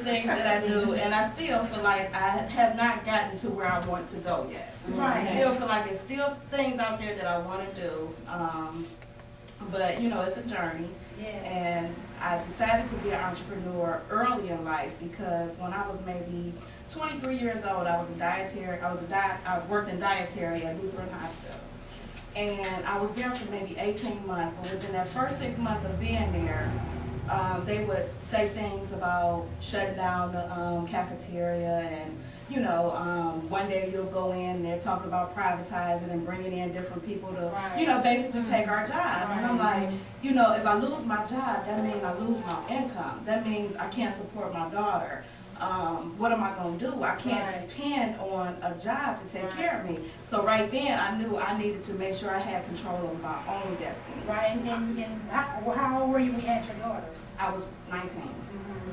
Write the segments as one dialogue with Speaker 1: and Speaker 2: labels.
Speaker 1: things that I do, and I still feel like I have not gotten to where I want to go yet.
Speaker 2: Right.
Speaker 1: I still feel like there's still things out there that I want to do, but you know, it's a journey.
Speaker 2: Yes.
Speaker 1: And I decided to be an entrepreneur early in life because when I was maybe 23 years old, I was a dietary. I worked in dietary at Lutheran Hospital, and I was there for maybe 18 months. But within that first 6 months of being there, they would say things about shutting down the cafeteria, and you know, one day you'll go in and they're talking about privatizing and bringing in different people to, you know, basically take our jobs. And I'm like, you know, if I lose my job, that means I lose my income. That means I can't support my daughter. What am I going to do? I can't depend on a job to take care of me. So right then, I knew I needed to make sure I had control of my own destiny.
Speaker 2: Right, and how old were you when you had your daughter?
Speaker 1: I was 19.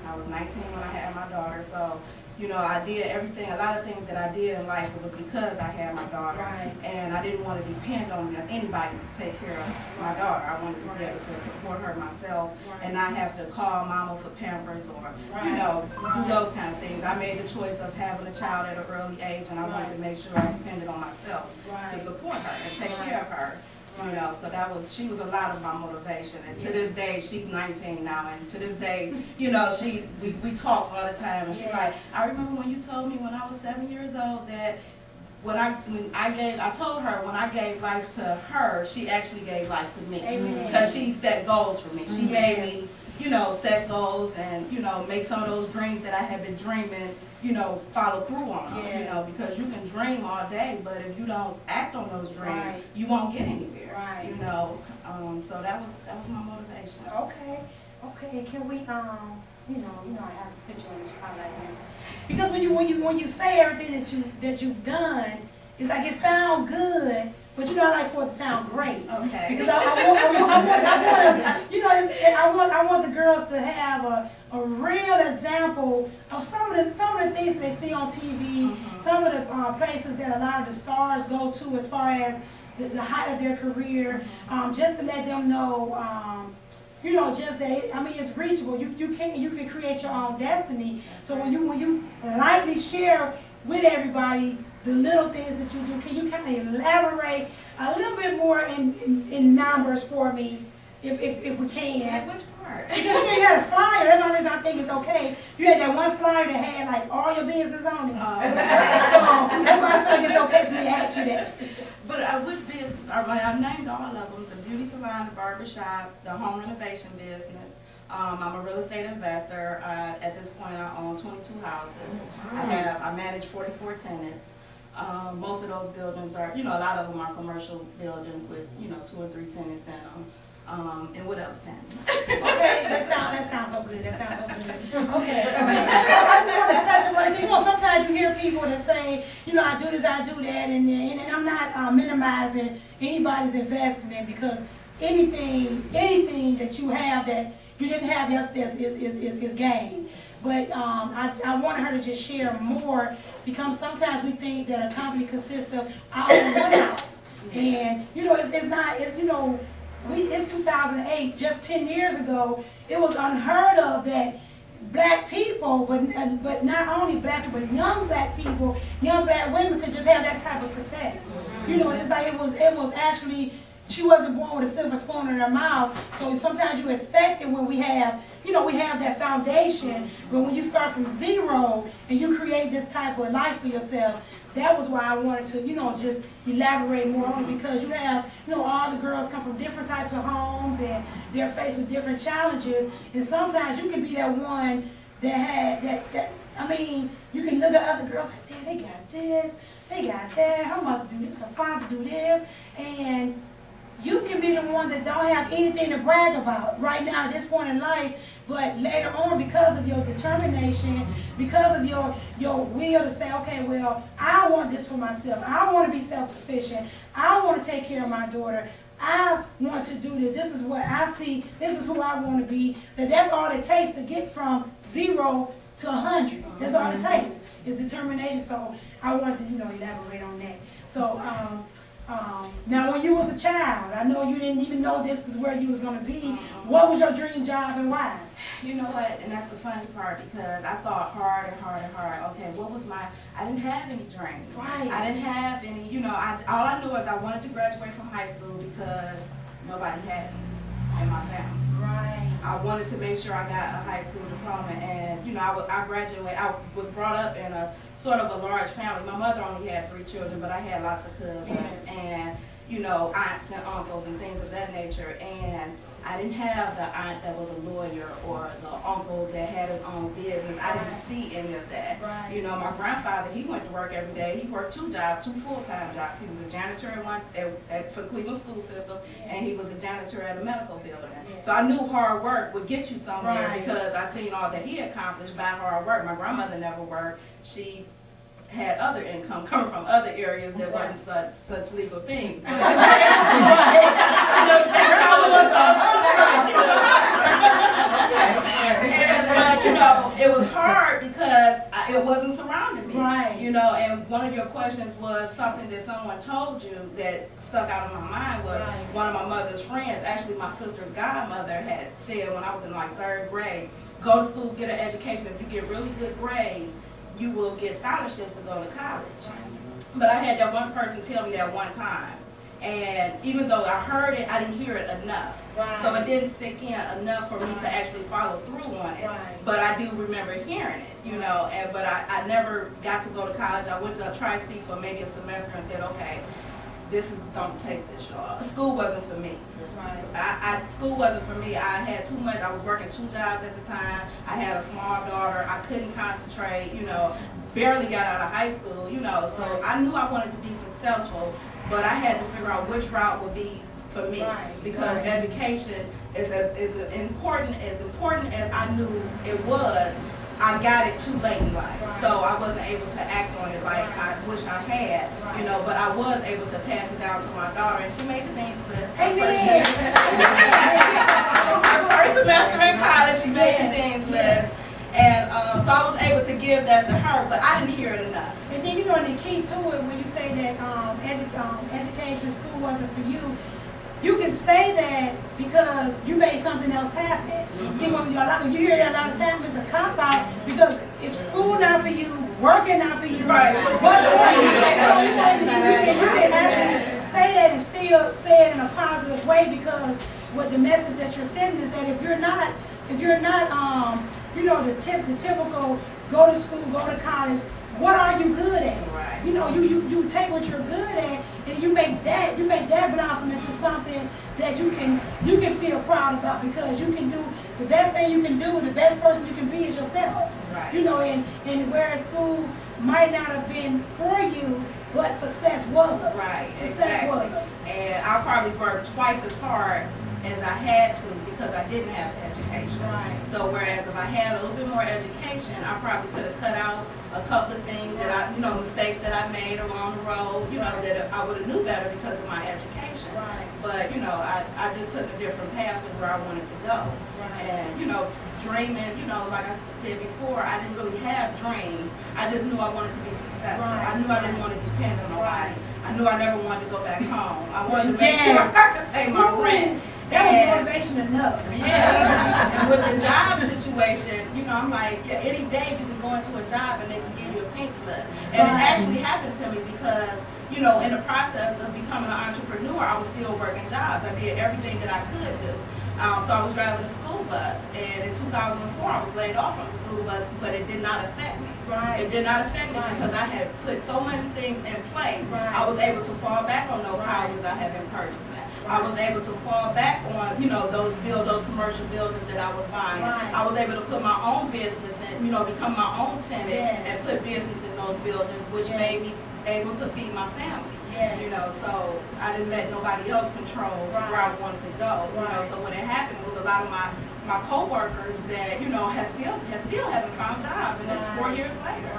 Speaker 1: I was 19 when I had my daughter. So, you know, I did everything, a lot of things that I did in life, it was because I had my daughter.
Speaker 2: Right.
Speaker 1: And I didn't want to depend on anybody to take care of my daughter. I wanted to be able to support her myself and not have to call mama for Pampers or, you know, do those kind of things. I made the choice of having a child at an early age, and I wanted to make sure I depended on myself to support her and take care of her. You know, so she was a lot of my motivation, and to this day, she's 19 now, and to this day, you know, we talk all the time, and she's like, I remember when you told me when I was 7 years old that I told her when I gave life to her, she actually gave life to me, because she set goals for me. She made me, you know, set goals and, you know, make some of those dreams that I had been dreaming, you know, follow through on them, you know, because you can dream all day, but if you don't act on those dreams, you won't get anywhere, you know. So that was my motivation.
Speaker 2: Okay. Can we, you know, I have a picture on this spot like this, because when you say everything that you've done, it's like it sounds good. But you know, I like for it to sound great. Okay. Because I want the girls to have a real example of some of the things they see on TV, some of the places that a lot of the stars go to as far as the height of their career, just to let them know, you know, just that, I mean, it's reachable. You can create your own destiny. So when you lightly share with everybody the little things that you do, can you kind of elaborate a little bit more in numbers for me, if we can?
Speaker 1: Which part?
Speaker 2: Because you know you had a flyer. That's the only reason I think it's okay. You had that one flyer that had like all your business on it. So that's why I feel like it's okay for me to ask you that.
Speaker 1: But which business? I've named all of them: the beauty salon, the barbershop, the home renovation business. I'm a real estate investor. At this point, I own 22 houses. I manage 44 tenants. Most of those buildings are, you know, a lot of them are commercial buildings with, you know, 2 or 3 tenants in them. And what else, Tammy?
Speaker 2: Okay, that sounds so good. That sounds so good. Okay. I just want to touch on one thing. You know, sometimes you hear people that say, you know, I do this, I do that, and I'm not minimizing anybody's investment, because anything that you have that you didn't have is gain. But I wanted her to just share more, because sometimes we think that a company consists of our own one house. And, you know, it's not, you know, it's 2008, just 10 years ago, it was unheard of that black people, but not only black people, but young black people, young black women could just have that type of success. You know, it's like it was actually, she wasn't born with a silver spoon in her mouth. So sometimes you expect it when we have, you know, we have that foundation. But when you start from zero and you create this type of life for yourself, that was why I wanted to, you know, just elaborate more on it, because you have, you know, all the girls come from different types of homes and they're faced with different challenges. And sometimes you can be that one that had that I mean, you can look at other girls like, damn, they got this, they got that, her mother do this, her father do this, and you can be the one that don't have anything to brag about right now at this point in life, but later on, because of your determination, because of your will to say, okay, well, I want this for myself. I want to be self-sufficient. I want to take care of my daughter. I want to do this. This is what I see. This is who I want to be. That's all it takes to get from 0 to 100. That's all it takes is determination. So I want to, you know, elaborate on that. So Now, when you was a child, I know you didn't even know this is where you was gonna be. What was your dream job and why?
Speaker 1: You know what, and that's the funny part, because I thought hard and hard and hard. Okay, what was I didn't have any dreams.
Speaker 2: Right.
Speaker 1: I didn't have any, all I knew was I wanted to graduate from high school because nobody had me in my family.
Speaker 2: Right.
Speaker 1: I wanted to make sure I got a high school diploma, and I graduated. I was brought up in a sort of a large family. My mother only had 3 children, but I had lots of cousins and aunts and uncles and things of that nature. And I didn't have the aunt that was a lawyer or the uncle that had his own business. I didn't see any of that.
Speaker 2: Right.
Speaker 1: My grandfather, he went to work every day. He worked 2 jobs, 2 full-time jobs. He was a janitor for Cleveland school system, and he was a janitor at a medical building. So I knew hard work would get you somewhere because I seen all that he accomplished by hard work. My grandmother never worked. She had other income coming from other areas that wasn't such legal things. But it was hard because it wasn't surrounding me.
Speaker 2: Right.
Speaker 1: And one of your questions was something that someone told you that stuck out in my mind was one of my mother's friends, actually my sister's godmother, had said when I was in like 3rd grade, go to school, get an education. If you get really good grades, you will get scholarships to go to college. But I had that one person tell me that one time. And even though I heard it, I didn't hear it enough.
Speaker 2: Right.
Speaker 1: So it didn't sink in enough for me to actually follow through on it.
Speaker 2: Right.
Speaker 1: But I do remember hearing it, but I never got to go to college. I went to Tri-C for maybe a semester and said, okay, don't take this, y'all. School wasn't for me.
Speaker 2: Right.
Speaker 1: School wasn't for me. I had too much. I was working 2 jobs at the time. I had a small daughter. I couldn't concentrate, barely got out of high school, so I knew I wanted to be successful, but I had to figure out which route would be for me because education is as important as I knew it was. I got it too late in life, so I wasn't able to act on it like I wish I had, but I was able to pass it down to my daughter, and she made the things list. Her first semester in college, she made the things list, and so I was able to give that to her, but I didn't hear it enough.
Speaker 2: And then the key to it, when you say that education, school wasn't for you, you can say that because you made something else happen. See, when you hear that a lot of times, it's a cop-out because if school not for you, working not for you, what's for you? So you can actually say that and still say it in a positive way because what the message that you're sending is that if you're not the typical go to school, go to college, what are you good at?
Speaker 1: Right.
Speaker 2: You take what you're good at and you make that blossom into something that you can feel proud about because you can do the best thing you can do, the best person you can be is yourself.
Speaker 1: Right.
Speaker 2: And whereas school might not have been for you, but success was.
Speaker 1: Right.
Speaker 2: Success was.
Speaker 1: And I probably worked twice as hard as I had to because I didn't have education.
Speaker 2: Right.
Speaker 1: So whereas if I had a little bit more education, I probably could have cut out a couple of things that mistakes that I made along the road, that I would have knew better because of my education.
Speaker 2: Right.
Speaker 1: But, I just took a different path to where I wanted to go.
Speaker 2: Right.
Speaker 1: And, dreaming, like I said before, I didn't really have dreams. I just knew I wanted to be successful.
Speaker 2: Right.
Speaker 1: I knew I didn't want to depend on nobody. I knew I never wanted to go back home. I wanted to make
Speaker 2: Yes.
Speaker 1: sure I could pay my rent.
Speaker 2: That was motivation enough.
Speaker 1: Yeah. And with the job situation, I'm like, any day you can go into a job and they can give you a pink slip. And it actually happened to me because, in the process of becoming an entrepreneur, I was still working jobs. I did everything that I could do. So I was driving a school bus, and in 2004 I was laid off from the school bus, but it did not affect me.
Speaker 2: Right.
Speaker 1: It did not affect me because I had put so many things in place.
Speaker 2: Right.
Speaker 1: I was able to fall back on those houses I had been purchasing. I was able to fall back on, those commercial buildings that I was buying.
Speaker 2: Right.
Speaker 1: I was able to put my own business and, become my own tenant and put business in those buildings, which made me able to feed my family.
Speaker 2: Yes.
Speaker 1: So I didn't let nobody else control where I wanted to go. So when it happened, it was a lot of my co-workers that, still haven't found jobs, and it's 4 years later.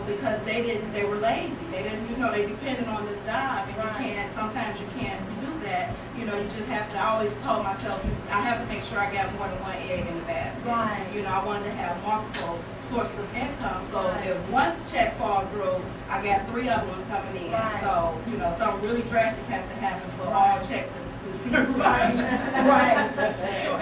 Speaker 1: Because they were lazy. They didn't, they depended on this job, and sometimes you can't do that. that, you know, you just have to, I always told myself, I have to make sure I got more than one egg in the basket.
Speaker 2: Right.
Speaker 1: You know, I wanted to have multiple sources of income, so if one check fall through, I got 3 other ones coming in.
Speaker 2: Right.
Speaker 1: So, you know, something really drastic has to happen for all checks to see.
Speaker 2: Right. So,